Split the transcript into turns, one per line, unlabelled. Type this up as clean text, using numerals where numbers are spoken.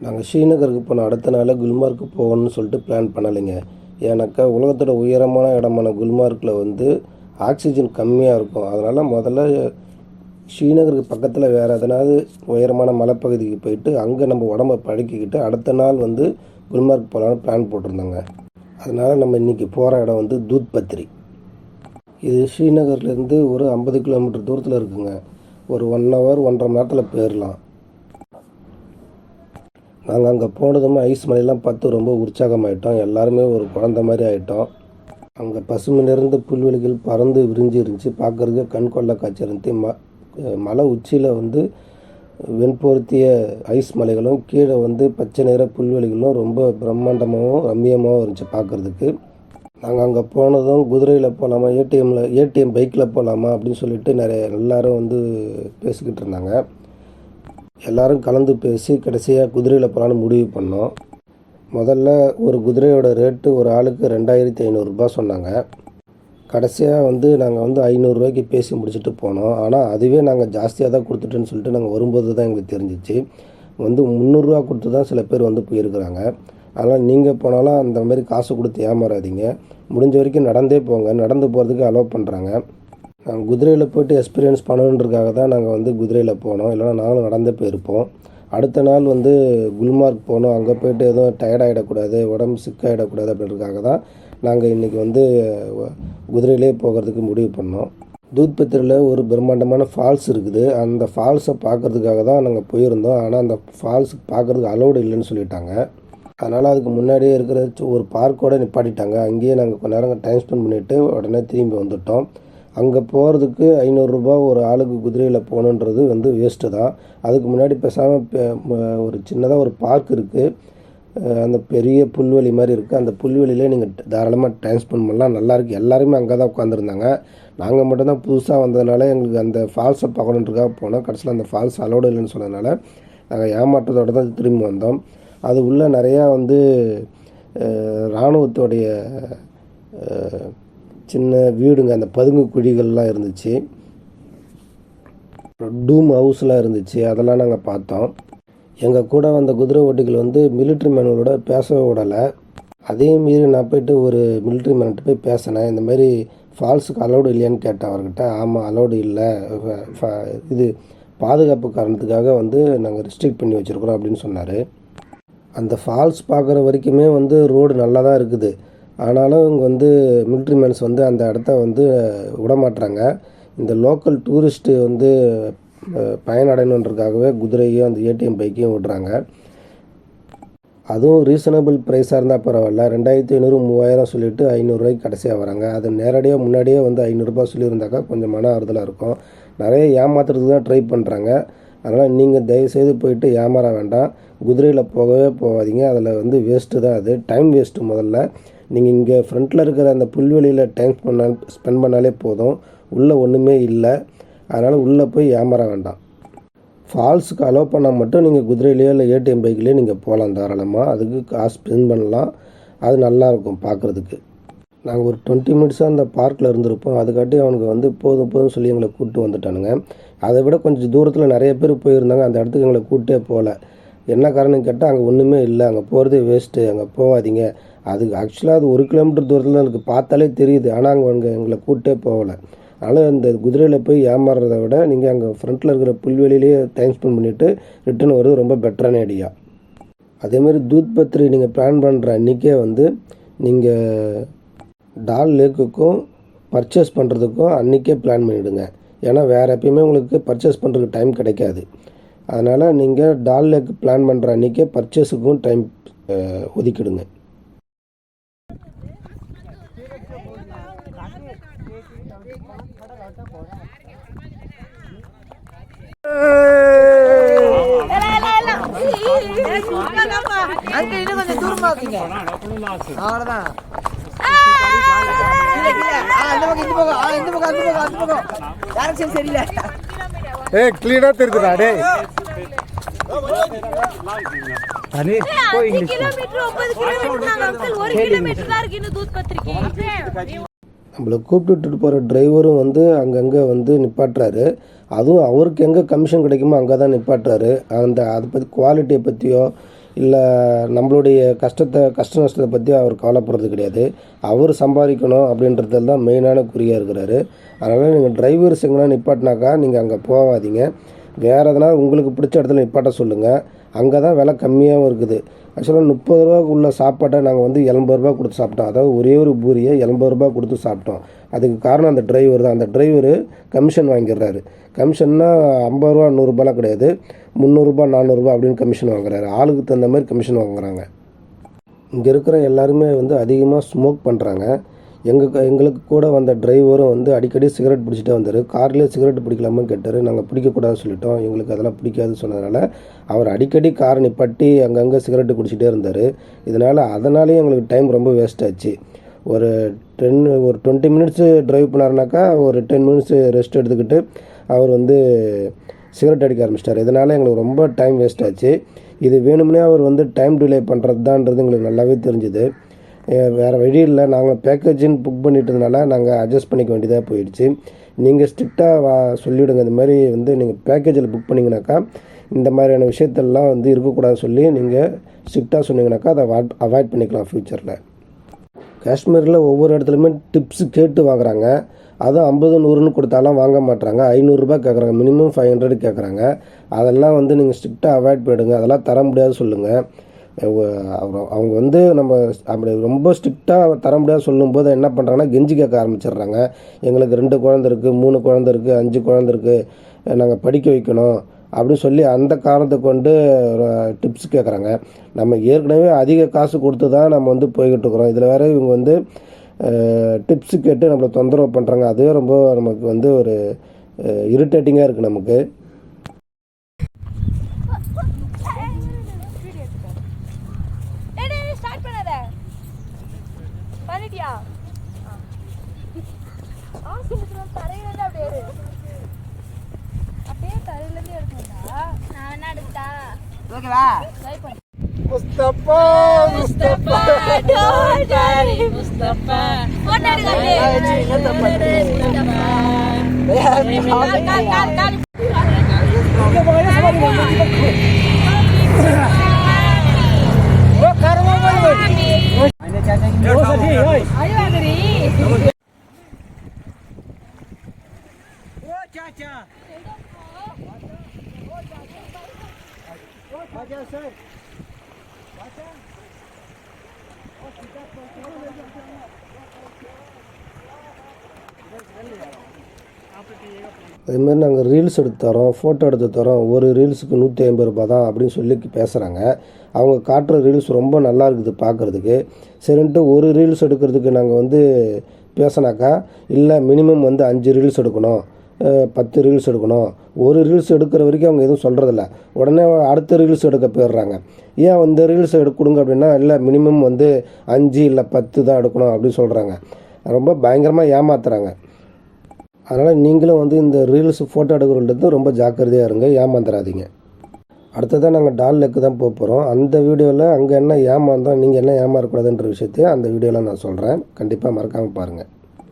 நாங்கள் ஸ்ரீநகருக்கு போன அடுத்த நாள் குல்மார்க்கு போகணும்னு சொல்லிட்டு பிளான் பண்ணலைங்க. ஏன்னாக்கா உலகத்தோட உயரமான இடமான குல்மார்க்கில் வந்து ஆக்சிஜன் கம்மியாக இருக்கும். அதனால் முதல்ல ஸ்ரீநகருக்கு பக்கத்தில் வேறு எதனாவது உயரமான மலைப்பகுதிக்கு போயிட்டு அங்கே நம்ம உடம்பை பழக்கிக்கிட்டு அடுத்த நாள் வந்து குல்மார்க் போகலான்னு பிளான் போட்டிருந்தோங்க. அதனால் நம்ம இன்றைக்கி போகிற இடம் வந்து தூத் பத்ரி. இது ஸ்ரீநகர்லேருந்து ஒரு 50 கிலோமீட்டர் தூரத்தில் இருக்குங்க. ஒரு 1 hour 1.5 மணி நேரத்தில் போயிடலாம். நாங்கள் அங்கே போனதுமே ஐஸ் மலையெல்லாம் பார்த்து ரொம்ப உற்சாகமாயிட்டோம். எல்லாருமே ஒரு குழந்த மாதிரி ஆகிட்டோம். அங்கே பசுமை நிறைந்த புல்வெளிகள் பறந்து விரிஞ்சு இருந்துச்சு. பார்க்குறதுக்கு கண் கொள்ள காட்சி இருந்துச்சு. மலை உச்சியில் வந்து வெண்பொருத்திய ஐஸ் மலைகளும் கீழே வந்து பச்சை நிற புல்வெளிகளும் ரொம்ப பிரம்மாண்டமாகவும் ரம்மியமாகவும் இருந்துச்சு பார்க்குறதுக்கு. நாங்கள் அங்கே போனதும் குதிரையில் போகலாமா ஏடிஎம் பைக்கில் போகலாமா அப்படின்னு சொல்லிட்டு எல்லோரும் வந்து பேசிக்கிட்டு இருந்தாங்க. எல்லோரும் கலந்து பேசி கடைசியாக குதிரையில் போகலான்னு முடிவு பண்ணோம். முதல்ல ஒரு குதிரையோட ரேட்டு ஒரு ஆளுக்கு 2500 ரூபாய் சொன்னாங்க. கடைசியாக வந்து நாங்கள் வந்து 500 ரூபாய்க்கு பேசி முடிச்சுட்டு போனோம். ஆனால் அதுவே நாங்கள் ஜாஸ்தியாக தான் கொடுத்துட்டேன்னு சொல்லிட்டு நாங்கள் வரும்போது தான் எங்களுக்கு தெரிஞ்சிச்சு. வந்து 300 ரூபா கொடுத்து தான் சில பேர் வந்து போயிருக்கிறாங்க. அதனால் நீங்கள் போனாலும் அந்த மாதிரி காசு கொடுத்து ஏமாறாதீங்க. முடிஞ்ச வரைக்கும் நடந்தே போங்க. நடந்து போகிறதுக்கு அலோவ் பண்ணுறாங்க. நாங்கள் குதிரையில் போய்ட்டு எக்ஸ்பீரியன்ஸ் பண்ணணுன்றதுக்காக தான் நாங்கள் வந்து குதிரையில் போனோம். இல்லைனா நாங்களும் நடந்தே போயிருப்போம். அடுத்த நாள் வந்து குல்மார்க் போனோம். அங்கே போய்ட்டு எதுவும் டயர்டாகிடக்கூடாது, உடம்பு சிக்காகிடக்கூடாது அப்படின்றதுக்காக தான் நாங்கள் இன்றைக்கி வந்து குதிரையிலே போகிறதுக்கு முடிவு பண்ணோம். தூத் பத்ரியில் ஒரு பிரம்மாண்டமான ஃபால்ஸ் இருக்குது. அந்த ஃபால்ஸை பார்க்குறதுக்காக தான் நாங்கள் போயிருந்தோம். ஆனால் அந்த ஃபால்ஸ் பார்க்குறதுக்கு அலோடு இல்லைன்னு சொல்லிட்டாங்க. அதனால் அதுக்கு முன்னாடியே இருக்கிற ஒரு பார்க்கோடு நிப்பாட்டிட்டாங்க. அங்கேயே நாங்கள் கொஞ்ச நேரம் டைம் ஸ்பெண்ட் பண்ணிவிட்டு உடனே திரும்பி வந்துவிட்டோம். அங்கே போகிறதுக்கு 500 ரூபா ஒரு ஆளுக்கு குதிரையில் போகணுன்றது வந்து வேஸ்ட்டு தான். அதுக்கு முன்னாடி பேசாமல் ஒரு சின்னதாக ஒரு பார்க் இருக்குது. அந்த பெரிய புல்வெளி மாதிரி இருக்குது. அந்த புல்வெளியிலே நீங்கள் தாராளமாக டைம் ஸ்பெண்ட் பண்ணலாம். நல்லாயிருக்கு. எல்லாருமே அங்கே தான் உட்காந்துருந்தாங்க. நாங்கள் மட்டும்தான் புதுசாக வந்ததுனால எங்களுக்கு அந்த ஃபால்ஸை பார்க்கணுன்றதுக்காக போனோம். கடைசியில் அந்த ஃபால்ஸ் அலோடு இல்லைன்னு சொன்னதுனால நாங்கள் ஏமாற்றத்தோடு தான் திரும்பி வந்தோம். அது உள்ளே நிறையா வந்து இராணுவத்தோடைய சின்ன வீடுங்க, அந்த பதுங்கு குழிகள்லாம் இருந்துச்சு. டூம் ஹவுஸ்லாம் இருந்துச்சு. அதெல்லாம் நாங்கள் பார்த்தோம். எங்கள் கூட வந்த குதிரை ஓட்டிகள் வந்து மிலிட்ரி மேனோட பேச விடலை. அதே மீறி நான் போய்ட்டு ஒரு மிலிட்ரி மேன்கிட்ட போய் பேசினேன். இந்த மாதிரி ஃபால்ஸுக்கு அலோடு இல்லையான்னு கேட்டேன் அவர்கிட்ட. ஆமாம், அலோடு இல்லை, இது பாதுகாப்பு காரணத்துக்காக வந்து நாங்கள் ரெஸ்ட்ரிக்ட் பண்ணி வச்சுருக்குறோம் அப்படின்னு சொன்னார். அந்த ஃபால்ஸ் பார்க்குற வரைக்குமே வந்து ரோடு நல்லா தான் இருக்குது. ஆனாலும் இங்கே வந்து மிலிட்ரி மேன்ஸ் வந்து அந்த இடத்த வந்து விடமாட்டுறாங்க. இந்த லோக்கல் டூரிஸ்ட்டு வந்து பயனடையணுன்றதுக்காகவே குதிரையும் அந்த ஏடிஎம் பைக்கையும் விடுறாங்க. அதுவும் ரீசனபிள் ப்ரைஸாக இருந்தால் பரவாயில்ல. 2500 3000 சொல்லிவிட்டு 500 ரூபாய்க்கு கடைசியாக வராங்க. அது நேரடியாக முன்னாடியே வந்து 500 ரூபாய் சொல்லியிருந்தாக்கா கொஞ்சம் மன ஆறுதலாக இருக்கும். நிறைய ஏமாத்துறதுக்கு தான் ட்ரை பண்ணுறாங்க. அதனால் நீங்கள் தயவுசெய்து போயிட்டு ஏமாற வேண்டாம். குதிரையில் போகவே போகாதீங்க. அதில் வந்து வேஸ்ட்டு தான். அது டைம் வேஸ்ட்டு. முதல்ல நீங்கள் இங்கே ஃப்ரண்ட்டில் இருக்கிற அந்த புல்வெளியில் டைம் ஸ்பெண்ட் பண்ணாலே போதும். உள்ளே ஒன்றுமே இல்லை. அதனால் உள்ளே போய் ஏமாற வேண்டாம். ஃபால்ஸுக்கு அலோவ் பண்ணால் மட்டும் நீங்கள் குதிரையிலையோ இல்லை ஏடிஎம் பைக்லேயோ நீங்கள் போகலாம் தாராளமாக. அதுக்கு காசு ஸ்பெண்ட் பண்ணலாம். அது நல்லாயிருக்கும் பார்க்குறதுக்கு. நாங்கள் ஒரு 20 மினிட்ஸாக அந்த பார்க்கில் இருந்திருப்போம். அதுக்காட்டி அவனுக்கு வந்து போதும் சொல்லி எங்களை கூப்பிட்டு வந்துட்டானுங்க. அதை விட கொஞ்சம் தூரத்தில் நிறைய பேர் போயிருந்தாங்க. அந்த இடத்துக்கு எங்களை கூப்பிட்டே போகல. என்ன காரணம் கேட்டால் அங்கே ஒன்றுமே இல்லை, அங்கே போகிறதே வேஸ்ட்டு, அங்கே போகாதீங்க. அதுக்கு ஆக்சுவலாக அது 1 கிலோமீட்டர் தூரத்தில் எனக்கு பார்த்தாலே தெரியுது. ஆனால் அங்கே எங்களை கூப்பிட்டே போகலை. அதனால் இந்த குதிரையில் போய் ஏமாறுறத விட நீங்கள் அங்கே ஃப்ரண்ட்டில் இருக்கிற புல்வெளியிலேயே டைம் ஸ்பெண்ட் பண்ணிவிட்டு ரிட்டன் வருது ரொம்ப பெட்டரான ஐடியா. அதேமாதிரி தூத் பத்ரி நீங்கள் பிளான் பண்ணுற அன்றைக்கே வந்து நீங்கள் டால் லேக்குக்கும் பர்ச்சேஸ் பண்ணுறதுக்கும் அன்றைக்கே பிளான் பண்ணிவிடுங்க. ஏன்னா வேறு எப்பயுமே உங்களுக்கு பர்ச்சேஸ் பண்ணுறதுக்கு டைம் கிடைக்காது. அதனால் நீங்கள் டால் லேக் பிளான் பண்ணுற அன்றைக்கே பர்ச்சேஸுக்கும் டைம் ஒதுக்கிடுங்க. நம்மளை கூப்பிட்டுட்டு போகிற டிரைவரும் வந்து அங்கங்கே வந்து நிப்பாட்டுறாரு. அதுவும் அவருக்கு எங்கே கமிஷன் கிடைக்குமோ அங்கே தான் நிப்பாட்டுறாரு. அதை பற்றி குவாலிட்டியை பற்றியோ இல்லை நம்மளுடைய கஷ்ட நஷ்டத்தை பற்றி அவர் கவலைப்படுறது கிடையாது. அவர் சம்பாதிக்கணும் அப்படின்றதுல தான் மெயினான குறியாக இருக்கிறாரு. அதனால் நீங்கள் டிரைவர்ஸ் எங்கன்னா நிப்பாட்டினாக்கா நீங்கள் அங்கே போகாதீங்க. வேறு எதனா உங்களுக்கு பிடிச்ச இடத்துல நிப்பாட்ட சொல்லுங்கள். அங்கே தான் விலை கம்மியாகவும் இருக்குது. ஆக்சுவலாக 30 ரூபாய்க்கு உள்ள சாப்பாட்டை நாங்கள் வந்து 80 ரூபா கொடுத்து சாப்பிட்டோம். அதாவது ஒரே ஒரு பூரியை 80 ரூபா கொடுத்து சாப்பிட்டோம். அதுக்கு காரணம் அந்த டிரைவர் தான். அந்த டிரைவரு கமிஷன் வாங்கிடுறாரு. கமிஷன்னா 50 ரூபா 100 ரூபாலாம் கிடையாது, 300 ரூபா 400 ரூபா அப்படின்னு கமிஷன் வாங்குறாரு. ஆளுக்கு தகுந்த மாதிரி கமிஷன் வாங்குறாங்க. இங்கே இருக்கிற எல்லாருமே வந்து அதிகமாக ஸ்மோக் பண்ணுறாங்க. எங்களுக்கு கூட வந்த டிரைவரும் வந்து அடிக்கடி சிகரெட் பிடிச்சிட்டே வந்தார். கார்லேயே சிகரெட் பிடிக்கலாமான்னு கேட்டார். நாங்கள் பிடிக்கக்கூடாதுன்னு சொல்லிட்டோம். எங்களுக்கு அதெல்லாம் பிடிக்காதுன்னு சொன்னதுனால அவர் அடிக்கடி காரை நிப்பாட்டி அங்கங்கே சிகரெட்டு குடிச்சிட்டே இருந்தார். அதனாலேயே எங்களுக்கு டைம் ரொம்ப வேஸ்ட் ஆச்சு. ஒரு 20 மினிட்ஸு ட்ரைவ் பண்ணாருனாக்கா ஒரு 10 மினிட்ஸு ரெஸ்ட் எடுத்துக்கிட்டு அவர் வந்து சிகரெட் அடிக்க ஆரம்பிச்சிட்டார். இதனால் எங்களுக்கு ரொம்ப டைம் வேஸ்ட் ஆச்சு. இது வேணும்னே அவர் வந்து டைம் டிலே பண்ணுறது தான்ன்றது எங்களுக்கு நல்லாவே தெரிஞ்சுது. வேறு வழி இல்லை. நாங்கள் பேக்கேஜின்னு புக் பண்ணிட்டதுனால நாங்கள் அட்ஜஸ்ட் பண்ணிக்க வேண்டியதாக போயிடுச்சு. நீங்கள் ஸ்ட்ரிக்டாக சொல்லிவிடுங்க. இந்த மாதிரி வந்து நீங்கள் பேக்கேஜில் புக் பண்ணிங்கனாக்கா இந்த மாதிரியான விஷயத்தெல்லாம் வந்து இருக்கக்கூடாதுன்னு சொல்லி நீங்கள் ஸ்ட்ரிக்டாக சொன்னீங்கனாக்கா அதை அவாய்ட் பண்ணிக்கலாம் ஃப்யூச்சரில். காஷ்மீரில் ஒவ்வொரு இடத்துலையுமே டிப்ஸு கேட்டு வாங்குறாங்க. அதுவும் 50 100ன்னு கொடுத்தாலாம் வாங்க மாட்டுறாங்க. 500 ரூபா கேட்குறாங்க. மினிமம் 500 கேட்குறாங்க. அதெல்லாம் வந்து நீங்கள் ஸ்ட்ரிக்டாக அவாய்ட் பண்ணிவிடுங்க. அதெல்லாம் தர முடியாது சொல்லுங்கள். அவங்க வந்து நம்ம அப்படி ரொம்ப ஸ்ட்ரிக்டாக தர முடியாது சொல்லும்போது என்ன பண்ணுறாங்கன்னா கெஞ்சி கேட்க ஆரம்பிச்சிடுறாங்க. எங்களுக்கு 2 குழந்தை இருக்குது, 3 குழந்தை இருக்குது, 5 குழந்தை இருக்குது, நாங்கள் படிக்க வைக்கணும் அப்படின்னு சொல்லி அந்த காரணத்தை கொண்டு டிப்ஸ் கேட்குறாங்க. நம்ம ஏற்கனவே அதிக காசு கொடுத்து தான் நம்ம வந்து போய்கிட்டு இருக்கிறோம். இதில் வேறு இவங்க வந்து டிப்ஸு கேட்டு நம்மளை தொந்தரவு பண்ணுறாங்க. அதுவே ரொம்ப நமக்கு வந்து ஒரு இரிட்டேட்டிங்காக இருக்குது நமக்கு.
முஸ்தபா முஸ்தபா டோடாரி முஸ்தபா போடாடி முஸ்தபா
அதுமாதிரி நாங்கள் ரீல்ஸ் எடுத்து தரோம், ஃபோட்டோ எடுத்து தரோம், ஒரு ரீல்ஸுக்கு 150 ரூபா தான் அப்படின்னு சொல்லி பேசுகிறாங்க. அவங்க காட்டுற ரீல்ஸ் ரொம்ப நல்லா இருக்குது பார்க்குறதுக்கு. சரின்ட்டு ஒரு ரீல்ஸ் எடுக்கிறதுக்கு நாங்கள் வந்து பேசினாக்கா இல்லை மினிமம் வந்து 5 ரீல்ஸ் எடுக்கணும், 10 ரீல்ஸ் எடுக்கணும். ஒரு ரீல்ஸ் எடுக்கிற வரைக்கும் அவங்க எதுவும் சொல்கிறதில்ல. உடனே அடுத்த ரீல்ஸ் எடுக்க போயிடுறாங்க. ஏன் அந்த ரீல்ஸ் கொடுங்க அப்படின்னா இல்லை மினிமம் வந்து 5 இல்லை 10 தான் எடுக்கணும் அப்படின்னு சொல்கிறாங்க. ரொம்ப பயங்கரமாக ஏமாத்துறாங்க. அதனால் நீங்களும் வந்து இந்த ரீல்ஸ் ஃபோட்டோ எடுக்கிறதுலேருந்து ரொம்ப ஜாக்கிரதையாக இருங்க, ஏமாந்துடாதீங்க. அடுத்ததான் நாங்கள் டால் லேக்கு தான் போகிறோம். அந்த வீடியோவில் அங்கே என்ன ஏமாந்தோம், நீங்கள் என்ன ஏமாறக்கூடாதுன்ற விஷயத்தையும் அந்த வீடியோவில் நான் சொல்கிறேன். கண்டிப்பாக மறக்காமல் பாருங்கள்.